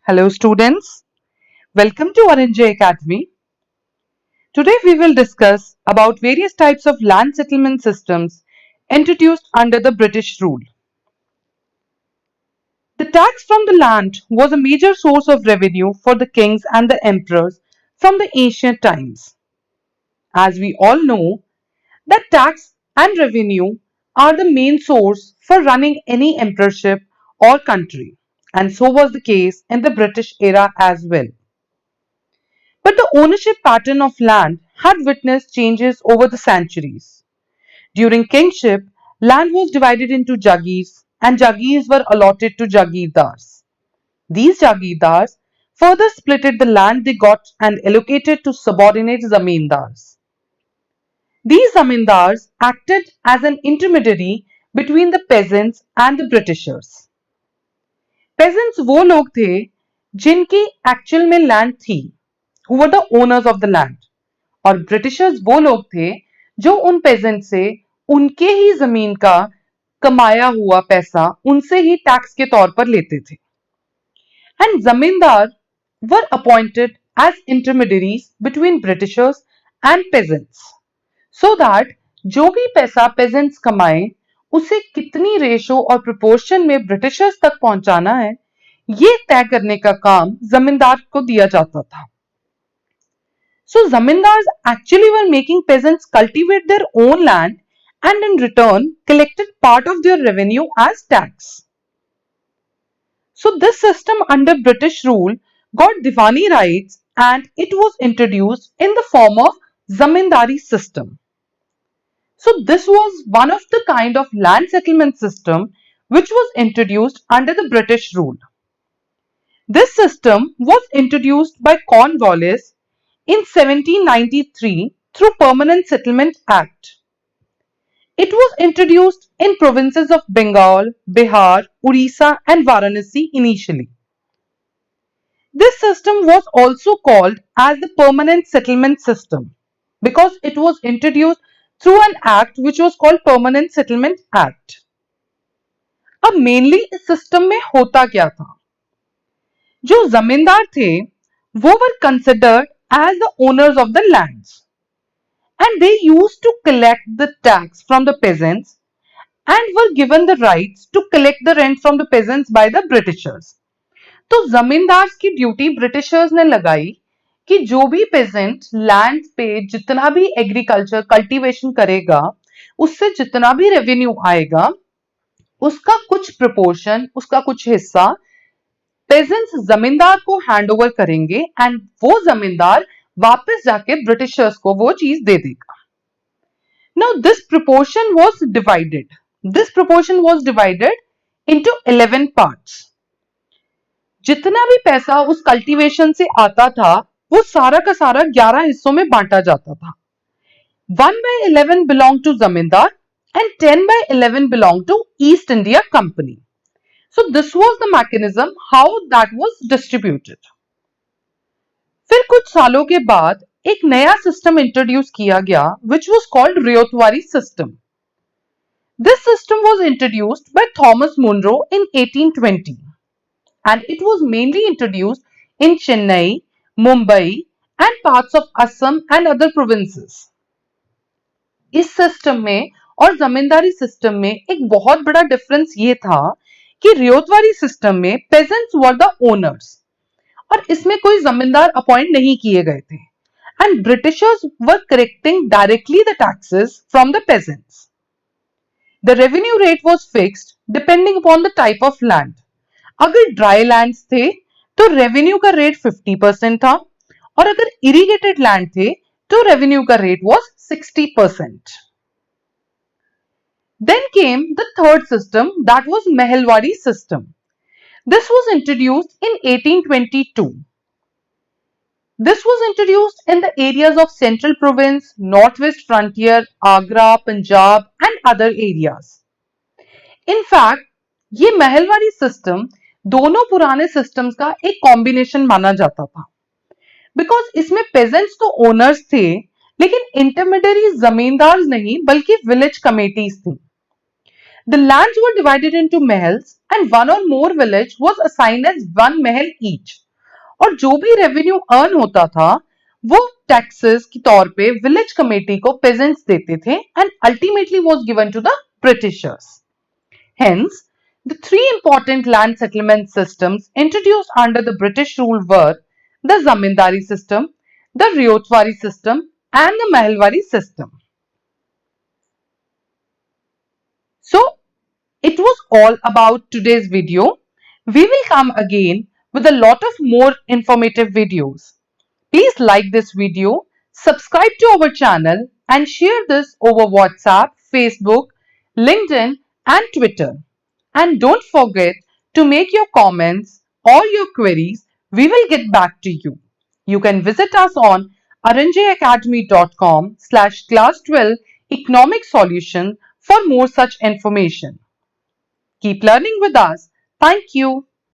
Hello students, welcome to RNJ Academy. Today we will discuss about various types of land settlement systems introduced under the British rule. The tax from the land was a major source of revenue for the kings and the emperors from the ancient times. As we all know, that tax and revenue are the main source for running any emperorship or country, and so was the case in the British era as well. But the ownership pattern of land had witnessed changes over the centuries. During kingship, land was divided into jagirs, and jagirs were allotted to jagirdars. These jagirdars further splitted the land they got and allocated to subordinate zamindars. These zamindars acted as an intermediary between the peasants and the Britishers. Peasants वो लोग थे जिनकी actual में land थी, who were the owners of the land. और Britishers वो लोग थे जो उन पेजेंट से उनके ही जमीन का कमाया हुआ पैसा उनसे ही टैक्स के तौर पर लेते थे. And zamindar were appointed as intermediaries between Britishers and peasants so that जो भी पैसा पेजेंट्स कमाए उसे कितनी रेशो और प्रोपोर्शन में ब्रिटिशर्स तक पहुंचाना है, ये तय करने का काम जमींदार को दिया जाता था. So zamindars actually were making peasants cultivate their own land and in return collected part of their revenue as tax. So this system under British rule got Diwani rights and it was introduced in the form of zamindari system. So this was one of the kind of land settlement system which was introduced under the British rule. This system was introduced by Cornwallis in 1793 through Permanent Settlement Act. It was introduced in provinces of Bengal, Bihar, Orissa and Varanasi initially. This system was also called as the Permanent Settlement System because it was introduced through an act which was called Permanent Settlement Act. अब mainly इस system में होता क्या था? जो जमींदार थे वो were considered as the owners of the lands, and they used to collect the tax from the peasants and were given the rights to collect the rent from the peasants by the Britishers. तो जमींदार की duty Britishers ने लगाई कि जो भी pageant land पे जितना भी एग्रीकल्चर कल्टीवेशन करेगा उससे जितना भी रेवेन्यू आएगा उसका कुछ प्रोपोर्शन, उसका कुछ हिस्सा पेजेंट्स जमींदार को हैंड ओवर करेंगे एंड वो जमींदार वापस जाके ब्रिटिशर्स को वो चीज दे देगा. Now this proportion was divided. This proportion was divided into 11 parts. जितना भी पैसा उस कल्टीवेशन से आता था वो सारा का सारा 11 हिस्सों में बांटा जाता था. 1/11 belonged to जमींदार and 10/11 belonged to East India Company. So this was the mechanism how that was distributed. फिर कुछ सालों के बाद एक नया सिस्टम इंट्रोड्यूस किया गया which was called ryotwari system. This system was introduced by Thomas Munro in 1820 and it was mainly introduced in Chennai, Mumbai and parts of Assam and other provinces. इस सिस्टम में और जमींदारी सिस्टम में एक बहुत बड़ा difference ये था कि रियोतवारी सिस्टम में पेजेंट्स वर द ओनर्स और इसमें कोई जमींदार अपॉइंट नहीं किए गए थे and Britishers were collecting directly the taxes from the pageants. The revenue rate was fixed depending upon the type of land. अगर ड्राई लैंड्स थे तो रेवेन्यू का रेट 50% था और अगर इरिगेटेड लैंड थे तो रेवेन्यू का rate was 60%. Then came the third system, that was Mehelwadi system. This was introduced in 1822. This was introduced in the areas of Central Province, Northwest Frontier, Agra, Punjab and other areas. In fact, ये Mahalwari system दोनों पुराने systems का एक combination माना जाता था because इसमें pageants तो ओनर्स थे लेकिन इंटरमीडियरी जमींदार नहीं बल्कि विलेज कमेटीज थी. The lands were divided into महल्स and one or more village was assigned as one Mahal each. और जो भी रेवेन्यू अर्न होता था वो टैक्सेस के तौर पे विलेज कमेटी को पेजेंट्स देते थे and ultimately was given to the Britishers. Hence, the three important land settlement systems introduced under the British rule were the zamindari system, the ryotwari system and the mahalwari system. So, it was all about today's video. We will come again with a lot of more informative videos. Please like this video, subscribe to our channel and share this over WhatsApp, Facebook, LinkedIn and Twitter. And don't forget to make your comments or your queries. We will get back to you. You can visit us on aranjayacademy.com/class12 economic solution for more such information. Keep learning with us. Thank you.